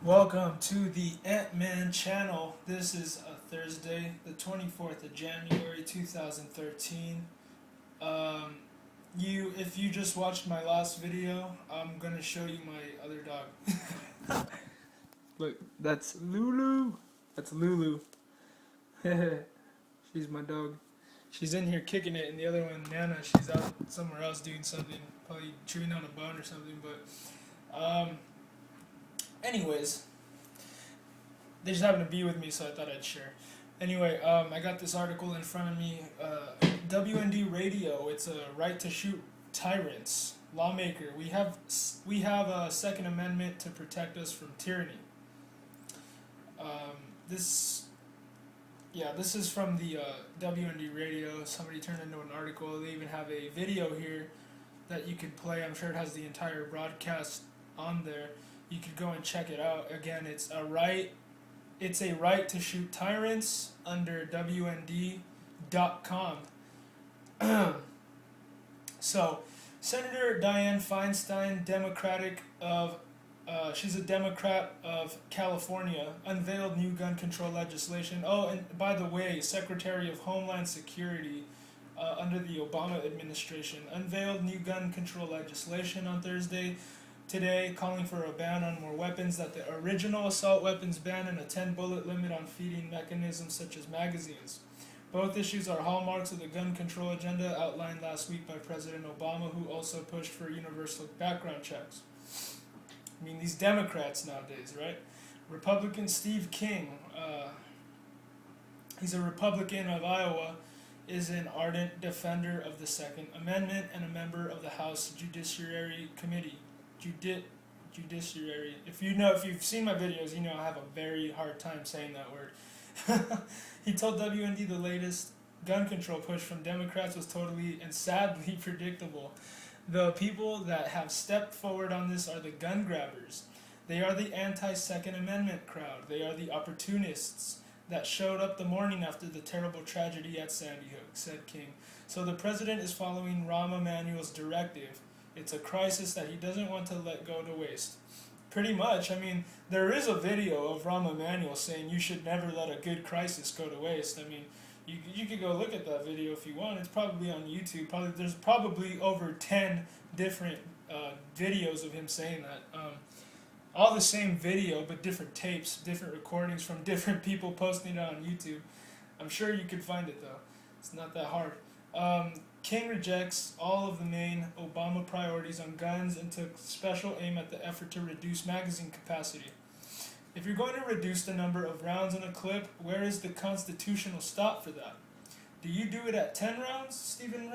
Welcome to the Ant-Man channel. This is a Thursday, the 24th of January 2013. If you just watched my last video, I'm gonna show you my other dog. Look, that's Lulu. That's Lulu. She's my dog. She's in here kicking it, and the other one, Nana, she's out somewhere else doing something, probably chewing on a bone or something. Anyways, they just happened to be with me, so I thought I'd share. Anyway, I got this article in front of me. WND Radio. It's a right to shoot tyrants. Lawmaker. We have a Second Amendment to protect us from tyranny. This is from the WND Radio. Somebody turned into an article. They even have a video here that you could play. I'm sure it has the entire broadcast on there. You could go and check it out. Again, it's a right to shoot tyrants under WND.com. So, Senator Dianne Feinstein, she's a Democrat of California, unveiled new gun control legislation. Oh, and by the way, Secretary of Homeland Security under the Obama administration unveiled new gun control legislation on Thursday. Today, calling for a ban on more weapons, that the original assault weapons ban and a 10-bullet limit on feeding mechanisms such as magazines. Both issues are hallmarks of the gun control agenda outlined last week by President Obama, who also pushed for universal background checks. I mean, these Democrats nowadays, right? Republican Steve King, he's a Republican of Iowa, is an ardent defender of the Second Amendment and a member of the House Judiciary Committee. Judiciary. If you've seen my videos, you know I have a very hard time saying that word. He told WND the latest gun control push from Democrats was totally and sadly predictable. The people that have stepped forward on this are the gun grabbers. They are the anti-Second Amendment crowd. They are the opportunists that showed up the morning after the terrible tragedy at Sandy Hook, said King. So the president is following Rahm Emanuel's directive. It's a crisis that he doesn't want to let go to waste. Pretty much. I mean, there is a video of Rahm Emanuel saying you should never let a good crisis go to waste. I mean, you could go look at that video if you want. It's probably on YouTube. There's probably over 10 different videos of him saying that. All the same video, but different tapes, different recordings from different people posting it on YouTube. I'm sure you could find it, though. It's not that hard. King rejects all of the main Obama priorities on guns and took special aim at the effort to reduce magazine capacity. If you're going to reduce the number of rounds in a clip, where is the constitutional stop for that? Do you do it at 10 rounds, Stephen?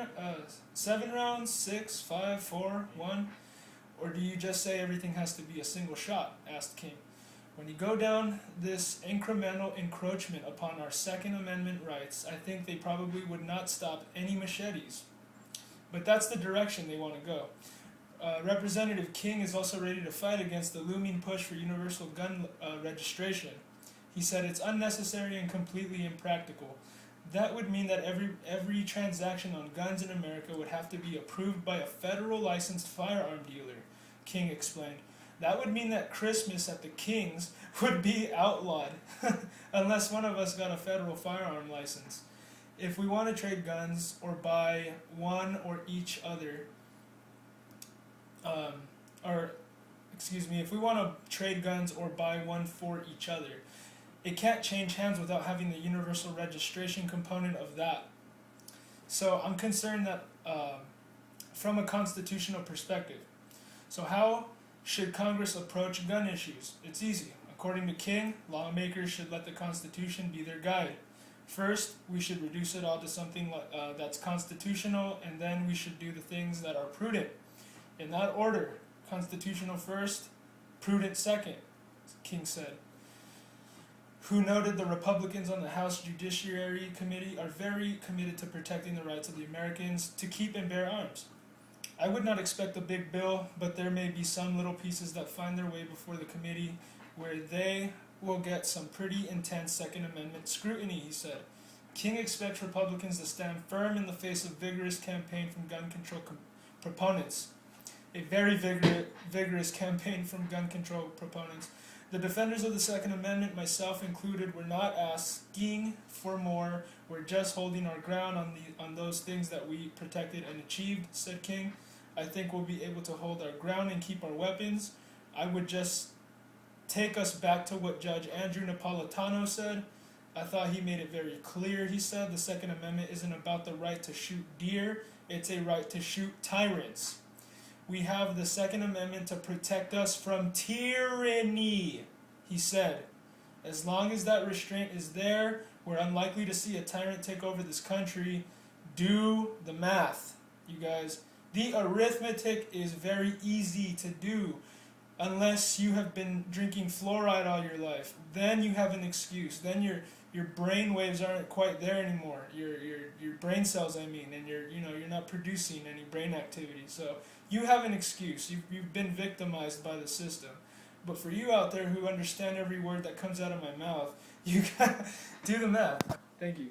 7 rounds, 6, 5, 4, 1? Or do you just say everything has to be a single shot? Asked King. When you go down this incremental encroachment upon our Second Amendment rights, I think they probably would not stop any machetes. But that's the direction they want to go. Representative King is also ready to fight against the looming push for universal gun registration. He said it's unnecessary and completely impractical. That would mean that every transaction on guns in America would have to be approved by a federal licensed firearm dealer, King explained. That would mean that Christmas at the King's would be outlawed, unless one of us got a federal firearm license. If we want to trade guns or buy one or each other, if we want to trade guns or buy one for each other, it can't change hands without having the universal registration component of that. So I'm concerned that from a constitutional perspective. So how should Congress approach gun issues? It's easy. According to King, lawmakers should let the Constitution be their guide. First, we should reduce it all to something that's constitutional, and then we should do the things that are prudent. In that order, constitutional first, prudent second, King said, who noted the Republicans on the House Judiciary Committee are very committed to protecting the rights of the Americans to keep and bear arms. I would not expect a big bill, but there may be some little pieces that find their way before the committee where they will get some pretty intense Second Amendment scrutiny, he said. King expects Republicans to stand firm in the face of vigorous campaign from gun control proponents. A very vigorous campaign from gun control proponents The defenders of the Second Amendment, myself included, were not asking for more. We're just holding our ground on those things that we protected and achieved, said King. I think we'll be able to hold our ground and keep our weapons. I would just take us back to what Judge Andrew Napolitano said. I thought he made it very clear. He said the Second Amendment isn't about the right to shoot deer, it's a right to shoot tyrants. We have the Second Amendment to protect us from tyranny, he said. As long as that restraint is there, we're unlikely to see a tyrant take over this country. Do the math, you guys. The arithmetic is very easy to do unless you have been drinking fluoride all your life. Then you have an excuse. Then your brain waves aren't quite there anymore. Your brain cells, I mean, and you're not producing any brain activity. So you have an excuse. You've been victimized by the system. But for you out there who understand every word that comes out of my mouth, you gotta do the math. Thank you.